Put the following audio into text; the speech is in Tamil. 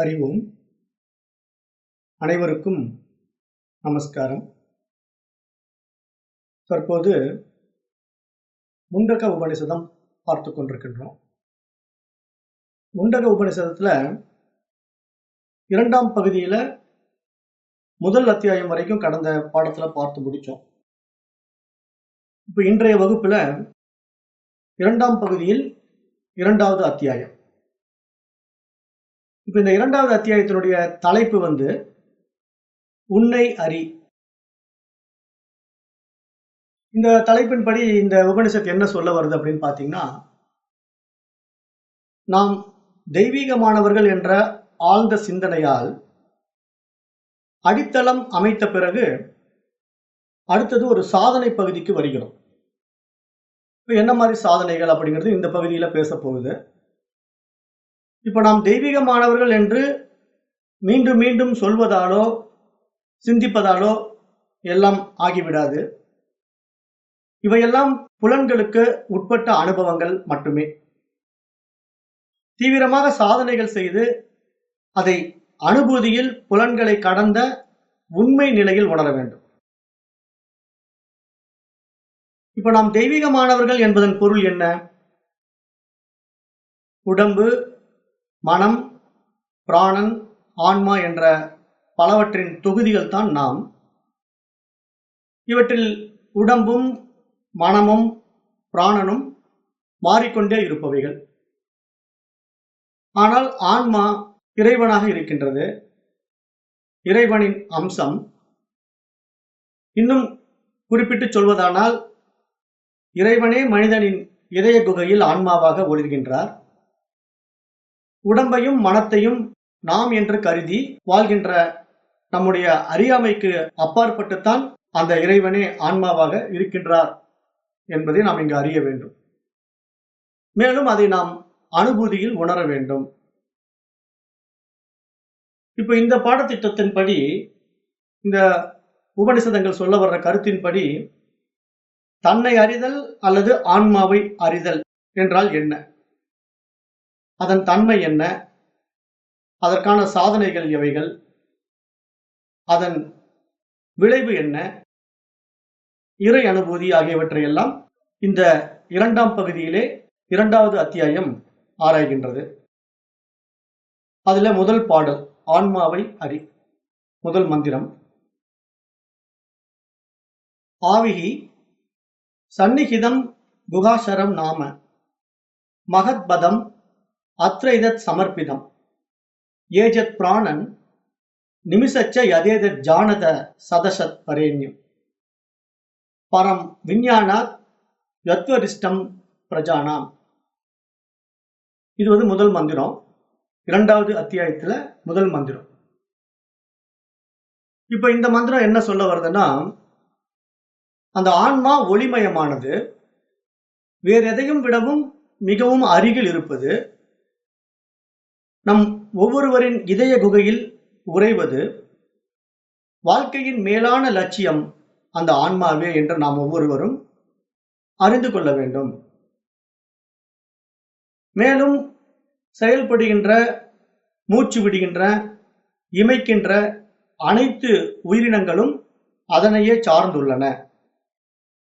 அறிவோம். அனைவருக்கும் நமஸ்காரம். தற்போது முண்டக உபநிஷதம் பார்த்து கொண்டிருக்கின்றோம். முண்டக உபநிஷதத்துல 2ஆம் பகுதியில முதல் அத்தியாயம் வரைக்கும் கடந்த பாடத்துல பார்த்து முடிச்சோம். இப்ப இன்றைய வகுப்புல 2ஆம் பகுதியில் 2வது அத்தியாயம். இப்ப இந்த 2வது அத்தியாயத்தினுடைய தலைப்பு உன்னை அறி. இந்த தலைப்பின்படி இந்த உபனிஷத் என்ன சொல்ல வருது அப்படின்னு பாத்தீங்கன்னா, நாம் தெய்வீகமானவர்கள் என்ற ஆழ்ந்த சிந்தனையால் அடித்தளம் அமைத்த பிறகு அடுத்தது ஒரு சாதனை பகுதிக்கு வருகிறோம். இப்ப என்ன மாதிரி சாதனைகள் அப்படிங்கிறது இந்த பகுதியில பேச போகுது. இப்ப நாம் தெய்வீகமானவர்கள் என்று மீண்டும் மீண்டும் சொல்வதாலோ சிந்திப்பதாலோ எல்லாம் ஆகிவிடாது. இவையெல்லாம் புலன்களுக்கு உட்பட்ட அனுபவங்கள் மட்டுமே. தீவிரமாக சாதனைகள் செய்து அதை அனுபூதியில் புலன்களை கடந்த உண்மை நிலையில் உணர வேண்டும். இப்ப நாம் தெய்வீகமானவர்கள் என்பதன் பொருள் என்ன? உடம்பு, மனம், பிராணன், ஆன்மா என்ற பலவற்றின் தொகுதிகள் தான் நாம். இவற்றில் உடம்பும் மனமும் பிராணனும் மாறிக்கொண்டே இருப்பவைகள். ஆனால் ஆன்மா இறைவனாக இருக்கின்றது, இறைவனின் அம்சம். இன்னும் குறிப்பிட்டு சொல்வதானால், இறைவனே மனிதனின் இதய குகையில் ஆன்மாவாக ஒளிர்கின்றார். உடம்பையும் மனத்தையும் நாம் என்று கருதி வாழ்கின்ற நம்முடைய அறியாமைக்கு அப்பாற்பட்டுத்தான் அந்த இறைவனே ஆன்மாவாக இருக்கின்றார் என்பதை நாம் இங்கு அறிய வேண்டும். மேலும் அதை நாம் அனுபூதியில் உணர வேண்டும். இப்ப இந்த பாடத்திட்டத்தின்படி, இந்த உபனிஷதங்கள் சொல்ல வர்ற கருத்தின்படி, தன்னை அறிதல் அல்லது ஆன்மாவை அறிதல் என்றால் என்ன? அதன் தன்மை என்ன? அதற்கான சாதனைகள் எவைகள்? அதன் விளைவு என்ன? இறை அனுபூதி ஆகியவற்றை எல்லாம் இந்த 2ஆம் பகுதியிலே 2வது அத்தியாயம் ஆராய்கின்றது. அதுல முதல் பாடல் ஆன்மாவை அறி. முதல் மந்திரம் ஆவிஹி சந்நிஹிதம் குஹாசரம் நாம மகத்பதம் அத்ரைதத் சமர்ப்பிதம் ஏஜத் பிராணன் நிமிஷச்ச யதேதத் ஜானத சதசத் பரேண்யம் பரம் விஞ்ஞானாத் யத்வரிஷ்டம் பிரஜானாம். இது முதல் மந்திரம், 2வது அத்தியாயத்துல முதல் மந்திரம். இப்ப இந்த மந்திரம் என்ன சொல்ல வருதுன்னா, அந்த ஆன்மா ஒளிமயமானது, வேற எதையும் விடவும் மிகவும் அருகில் இருப்பது, நம் ஒவ்வொருவரின் இதய குகையில் உறைவது, வாழ்க்கையின் மேலான லட்சியம் அந்த ஆன்மாவே என்று நாம் ஒவ்வொருவரும் அறிந்து கொள்ள வேண்டும். மேலும் செயல்படுகின்ற, மூச்சு விடுகின்ற, இமைக்கின்ற அனைத்து உயிரினங்களும் அதனையே சார்ந்துள்ளன.